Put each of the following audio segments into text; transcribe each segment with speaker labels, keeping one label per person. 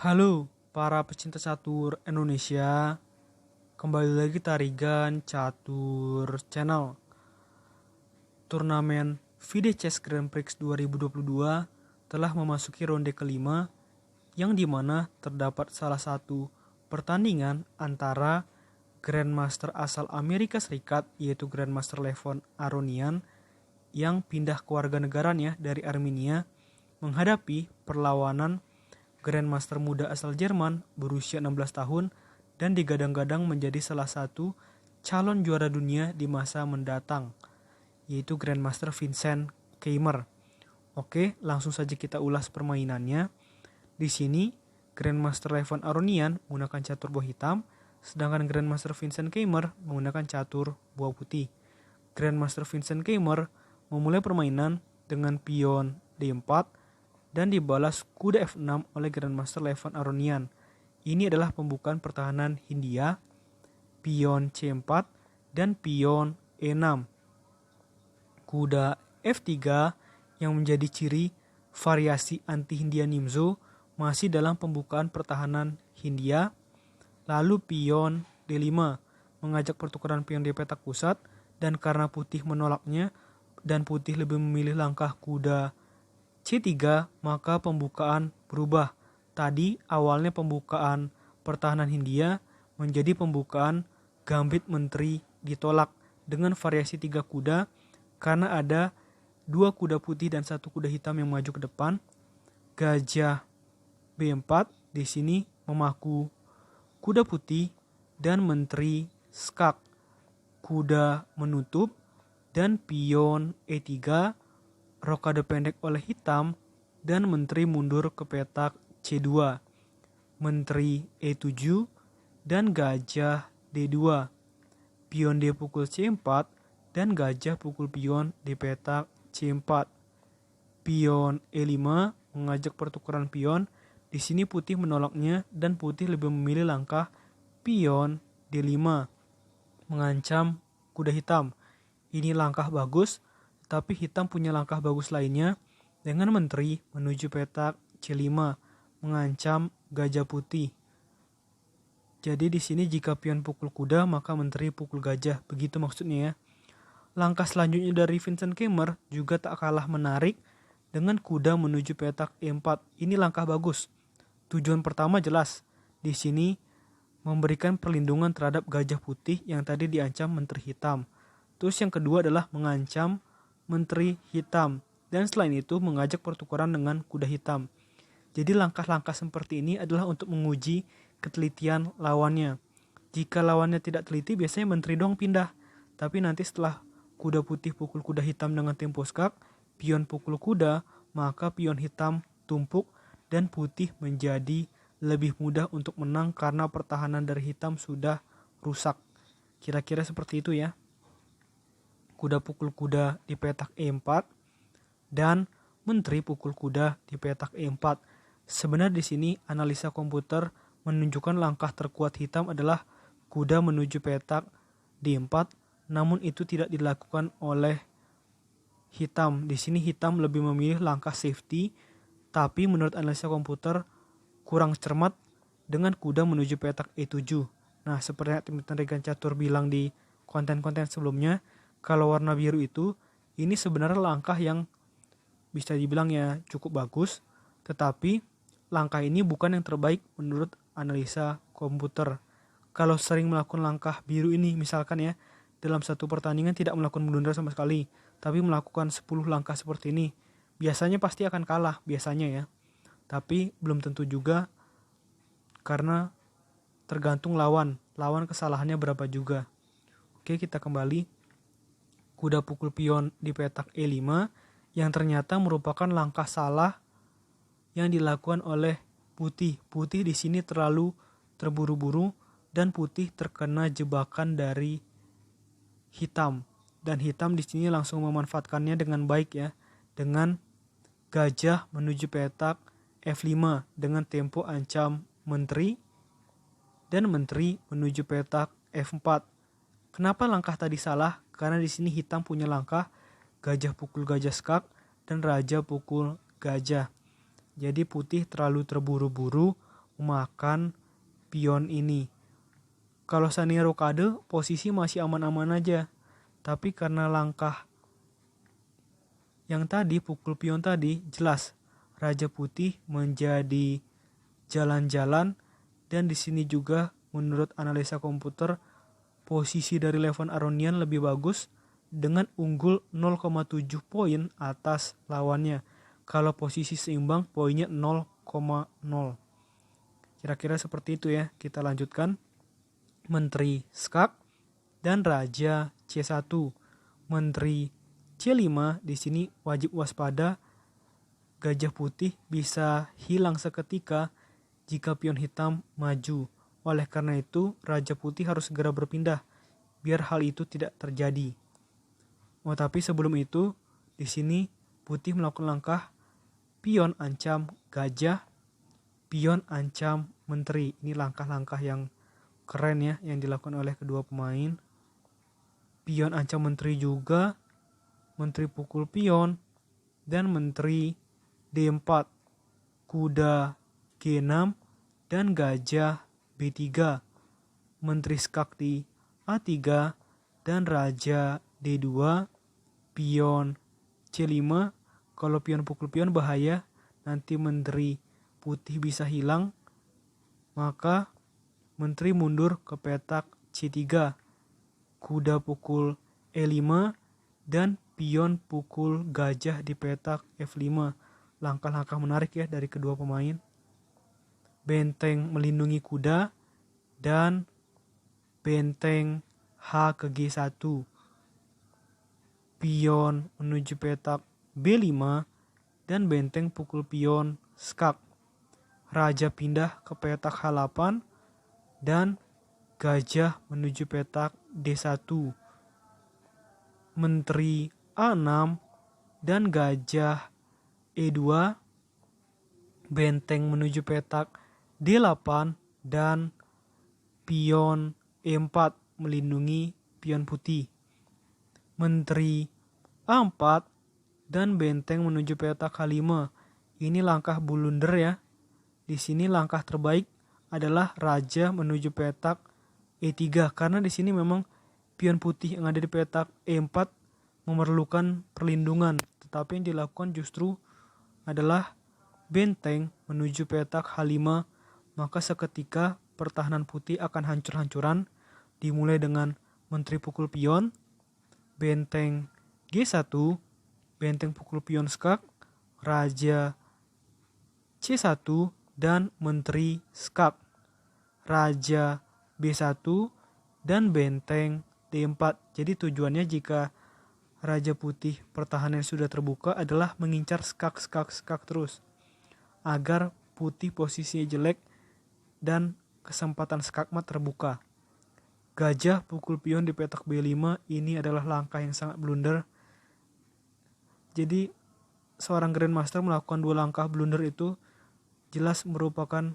Speaker 1: Halo para pecinta catur Indonesia, kembali lagi Tarigan Catur Channel. Turnamen FIDE Chess Grand Prix 2022 telah memasuki ronde kelima, yang dimana terdapat salah satu pertandingan antara Grandmaster asal Amerika Serikat yaitu Grandmaster Levon Aronian yang pindah kewarganegaranya dari Armenia menghadapi perlawanan Grandmaster muda asal Jerman berusia 16 tahun dan digadang-gadang menjadi salah satu calon juara dunia di masa mendatang, yaitu Grandmaster Vincent Keimer. Oke, langsung saja kita ulas permainannya. Di sini Grandmaster Levon Aronian menggunakan catur buah hitam, sedangkan Grandmaster Vincent Keimer menggunakan catur buah putih. Grandmaster Vincent Keimer memulai permainan dengan pion D4 dan dibalas kuda F6 oleh Grandmaster Levon Aronian. Ini adalah pembukaan pertahanan Hindia, pion C4 dan pion E6. Kuda F3 yang menjadi ciri variasi anti-Hindia Nimzo masih dalam pembukaan pertahanan Hindia. Lalu pion D5 mengajak pertukaran pion di petak pusat, dan karena putih menolaknya dan putih lebih memilih langkah kuda C3, maka pembukaan berubah. Tadi awalnya pembukaan pertahanan Hindia menjadi pembukaan gambit menteri ditolak dengan variasi 3 kuda karena ada 2 kuda putih dan 1 kuda hitam yang maju ke depan. Gajah B4 di sini memaku kuda putih dan menteri skak. Kuda menutup dan pion E3, rokade pendek oleh hitam, dan menteri mundur ke petak C2, menteri E7, dan gajah D2, pion D pukul C4, dan gajah pukul pion di petak C4. Pion E5 mengajak pertukaran pion, di sini putih menolaknya dan putih lebih memilih langkah pion D5, mengancam kuda hitam. Ini langkah bagus, tapi hitam punya langkah bagus lainnya dengan menteri menuju petak C5 mengancam gajah putih. Jadi di sini jika pion pukul kuda maka menteri pukul gajah, begitu maksudnya ya. Langkah selanjutnya dari Vincent Keimer juga tak kalah menarik dengan kuda menuju petak E4. Ini langkah bagus. Tujuan pertama jelas. Di sini memberikan perlindungan terhadap gajah putih yang tadi diancam menteri hitam. Terus yang kedua adalah mengancam menteri hitam, dan selain itu mengajak pertukaran dengan kuda hitam. Jadi langkah-langkah seperti ini adalah untuk menguji ketelitian lawannya. Jika lawannya tidak teliti, biasanya menteri dong pindah. Tapi nanti setelah kuda putih pukul kuda hitam dengan tempo skak, pion pukul kuda, maka pion hitam tumpuk dan putih menjadi lebih mudah untuk menang karena pertahanan dari hitam sudah rusak. Kira-kira seperti itu ya. Kuda pukul kuda di petak E4 dan menteri pukul kuda di petak E4. Sebenarnya di sini analisa komputer menunjukkan langkah terkuat hitam adalah kuda menuju petak D4, namun itu tidak dilakukan oleh hitam. Di sini hitam lebih memilih langkah safety, tapi menurut analisa komputer kurang cermat dengan kuda menuju petak E7. Nah, seperti yang Tarigan Catur bilang di konten-konten sebelumnya, kalau warna biru itu, ini sebenarnya langkah yang bisa dibilang ya cukup bagus, tetapi langkah ini bukan yang terbaik menurut analisa komputer. Kalau sering melakukan langkah biru ini, misalkan ya, dalam satu pertandingan tidak melakukan blunder sama sekali, tapi melakukan 10 langkah seperti ini, biasanya pasti akan kalah, biasanya ya. Tapi belum tentu juga, karena tergantung lawan kesalahannya berapa juga. Oke, kita kembali. Kuda pukul pion di petak E5 yang ternyata merupakan langkah salah yang dilakukan oleh putih. Putih di sini terlalu terburu-buru dan putih terkena jebakan dari hitam. Dan hitam di sini langsung memanfaatkannya dengan baik ya, dengan gajah menuju petak F5 dengan tempo ancam menteri dan menteri menuju petak F4. Kenapa langkah tadi salah? Karena di sini hitam punya langkah gajah pukul gajah skak dan raja pukul gajah. Jadi putih terlalu terburu-buru memakan pion ini. Kalau seandainya rokade, posisi masih aman-aman aja. Tapi karena langkah yang tadi, pukul pion tadi, jelas Raja Putih menjadi jalan-jalan. Dan di sini juga menurut analisa komputer, posisi dari Levon Aronian lebih bagus dengan unggul 0,7 poin atas lawannya. Kalau posisi seimbang, poinnya 0,0. Kira-kira seperti itu ya. Kita lanjutkan. Menteri Skak dan Raja C1. Menteri C5 di sini wajib waspada. Gajah putih bisa hilang seketika jika pion hitam maju. Oleh karena itu, Raja Putih harus segera berpindah biar hal itu tidak terjadi. Oh, tapi sebelum itu, di sini Putih melakukan langkah pion ancam gajah, pion ancam menteri. Ini langkah-langkah yang keren ya yang dilakukan oleh kedua pemain. Pion ancam menteri juga, menteri pukul pion, dan menteri D4, kuda G6, dan gajah B3, menteri skak di A3, dan raja D2, pion C5. Kalau pion pukul pion bahaya, nanti menteri putih bisa hilang, maka menteri mundur ke petak C3, kuda pukul E5, dan pion pukul gajah di petak F5. Langkah-langkah menarik ya dari kedua pemain. Benteng melindungi kuda dan benteng H ke G1. Pion menuju petak B5 dan benteng pukul pion skak. Raja pindah ke petak H8 dan gajah menuju petak D1. Menteri A6 dan gajah E2, benteng menuju petak D8 dan pion E4 melindungi pion putih. Menteri A4 dan benteng menuju petak H5. Ini langkah blunder ya. Di sini langkah terbaik adalah raja menuju petak E3 karena di sini memang pion putih yang ada di petak E4 memerlukan perlindungan, tetapi yang dilakukan justru adalah benteng menuju petak H5, maka seketika pertahanan putih akan hancur-hancuran, dimulai dengan menteri pukul pion, benteng G1, benteng pukul pion skak, raja C1, dan menteri skak, raja B1, dan benteng D4. Jadi tujuannya jika Raja Putih pertahanan sudah terbuka adalah mengincar skak terus agar putih posisinya jelek dan kesempatan skakmat terbuka. Gajah pukul pion di petak B5, ini adalah langkah yang sangat blunder. Jadi seorang Grandmaster melakukan dua langkah blunder itu jelas merupakan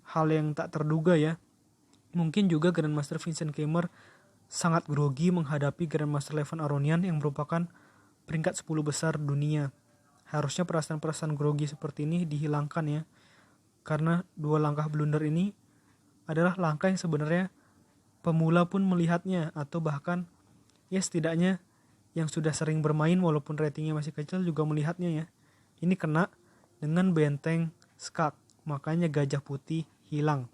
Speaker 1: hal yang tak terduga ya. Mungkin juga Grandmaster Vincent Keimer sangat grogi menghadapi Grandmaster Levon Aronian yang merupakan peringkat 10 besar dunia. Harusnya perasaan-perasaan grogi seperti ini dihilangkan ya. Karena dua langkah blunder ini adalah langkah yang sebenarnya pemula pun melihatnya, atau bahkan ya setidaknya yang sudah sering bermain walaupun ratingnya masih kecil juga melihatnya ya. Ini kena dengan benteng skak, makanya gajah putih hilang.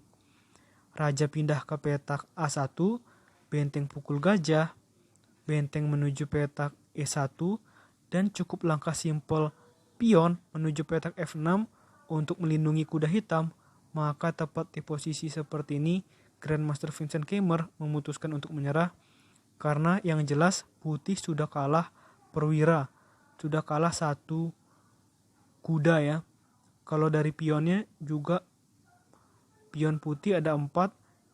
Speaker 1: Raja pindah ke petak A1, benteng pukul gajah, benteng menuju petak E1, dan cukup langkah simpel pion menuju petak F6 untuk melindungi kuda hitam. Maka tepat di posisi seperti ini Grandmaster Vincent Keimer memutuskan untuk menyerah, karena yang jelas putih sudah kalah perwira, sudah kalah satu kuda ya. Kalau dari pionnya juga pion putih ada 4,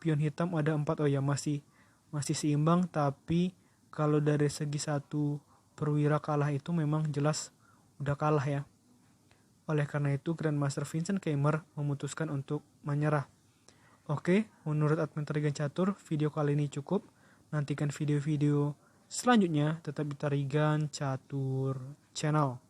Speaker 1: pion hitam ada 4. Oh ya, masih seimbang, tapi kalau dari segi satu perwira kalah itu memang jelas udah kalah ya. Oleh karena itu Grandmaster Vincent Keimer memutuskan untuk menyerah. Oke, menurut admin Tarigan Catur, video kali ini cukup. Nantikan video-video selanjutnya tetap di Tarigan Catur Channel.